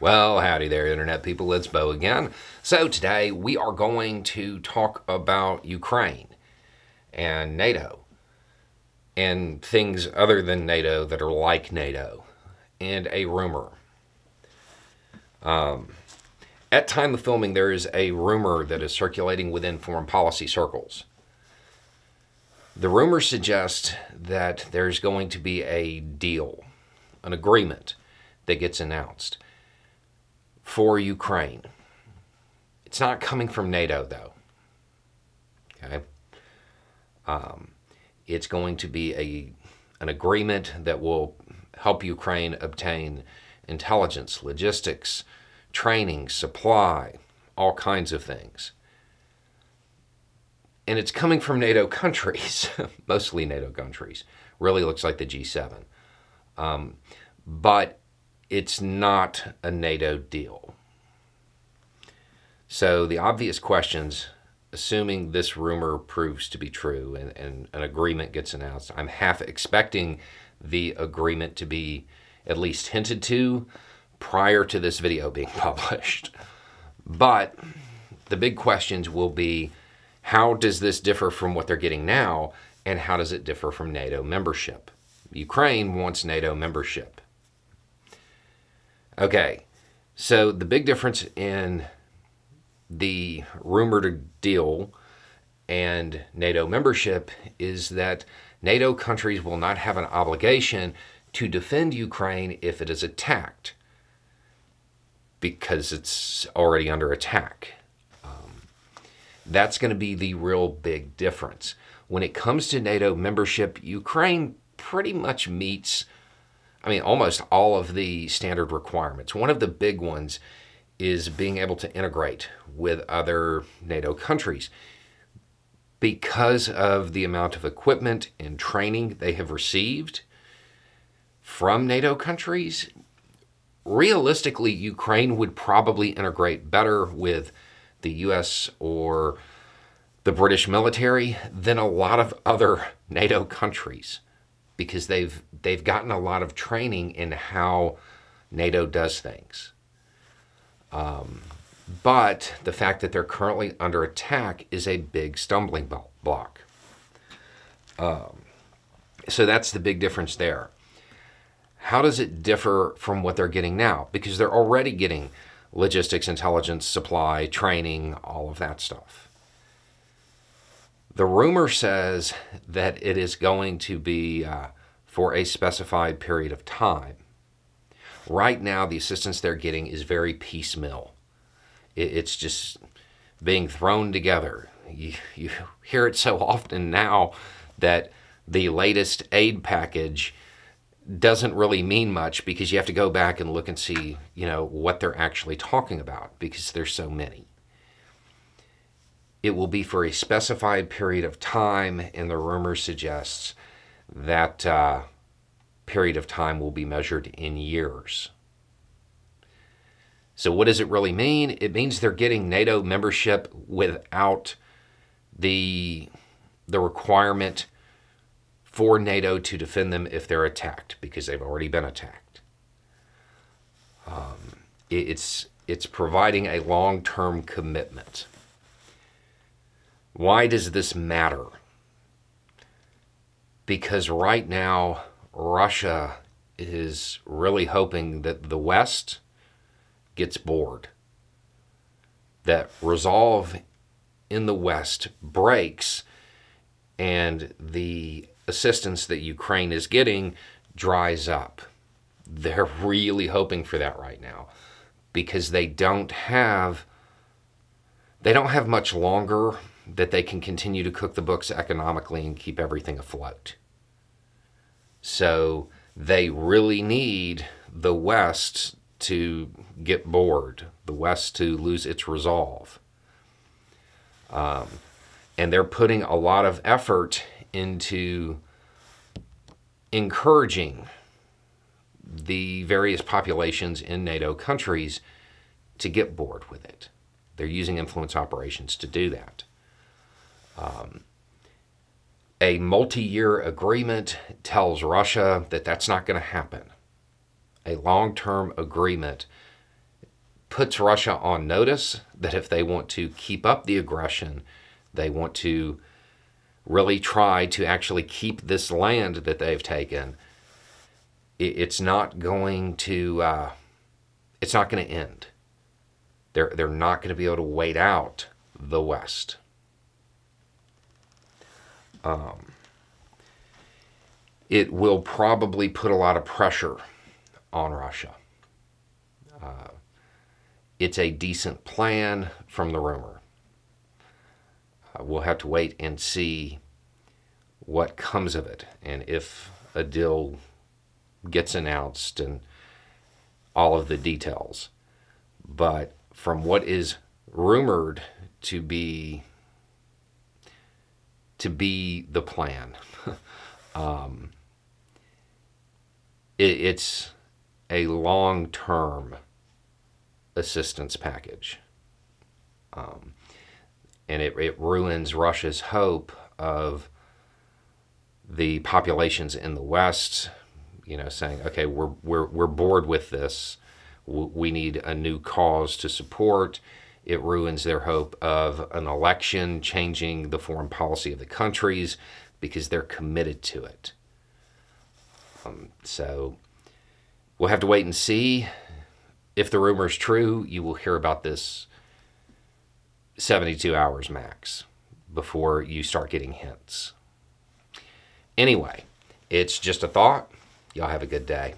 Well, howdy there, Internet people. It's Bo again. So today we are going to talk about Ukraine and NATO and things other than NATO that are like NATO and a rumor. At time of filming, there is a rumor that is circulating within foreign policy circles. The rumor suggests that there's going to be a deal, an agreement that gets announced for Ukraine. It's not coming from NATO, though. Okay, it's going to be an agreement that will help Ukraine obtain intelligence, logistics, training, supply, all kinds of things. And it's coming from NATO countries, mostly NATO countries. Really looks like the G7. But it's not a NATO deal. So the obvious questions, assuming this rumor proves to be true and an agreement gets announced, I'm half expecting the agreement to be at least hinted to prior to this video being published. But the big questions will be, how does this differ from what they're getting now, and how does it differ from NATO membership? Ukraine wants NATO membership. Okay, so the big difference in the rumored deal and NATO membership is that NATO countries will not have an obligation to defend Ukraine if it is attacked, because it's already under attack. That's going to be the real big difference. When it comes to NATO membership, Ukraine pretty much meets, almost all of the standard requirements. One of the big ones is being able to integrate with other NATO countries. Because of the amount of equipment and training they have received from NATO countries, realistically, Ukraine would probably integrate better with the US or the British military than a lot of other NATO countries, because they've gotten a lot of training in how NATO does things. But the fact that they're currently under attack is a big stumbling block. So that's the big difference there. How does it differ from what they're getting now? Because they're already getting logistics, intelligence, supply, training, all of that stuff. The rumor says that it is going to be for a specified period of time. Right now, the assistance they're getting is very piecemeal. It's just being thrown together. You hear it so often now that the latest aid package doesn't really mean much, because you have to go back and look and see, what they're actually talking about, because there's so many. It will be for a specified period of time, and the rumor suggests that period of time will be measured in years. So what does it really mean? It means they're getting NATO membership without the requirement for NATO to defend them if they're attacked, because they've already been attacked. It's providing a long-term commitment. Why does this matter? Because right now, Russia is really hoping that the West gets bored, that resolve in the West breaks, and the assistance that Ukraine is getting dries up. They're really hoping for that right now, because they don't have much longer that they can continue to cook the books economically and keep everything afloat. So they really need the West to get bored, the West to lose its resolve. And they're putting a lot of effort into encouraging the various populations in NATO countries to get bored with it. They're using influence operations to do that. A multi-year agreement tells Russia that that's not going to happen. A long-term agreement puts Russia on notice that if they want to keep up the aggression, they want to really try to actually keep this land that they've taken, it's not going to end. They're not going to be able to wait out the West. It will probably put a lot of pressure on Russia. It's a decent plan from the rumor. We'll have to wait and see what comes of it, and if a deal gets announced and all of the details. But from what is rumored to be the plan, it's a long-term assistance package. And it ruins Russia's hope of the populations in the West, saying, okay, we're bored with this. We need a new cause to support. It ruins their hope of an election changing the foreign policy of the countries because they're committed to it. So we'll have to wait and see. If the rumor is true, you will hear about this 72 hours max before you start getting hints. Anyway, it's just a thought. Y'all have a good day.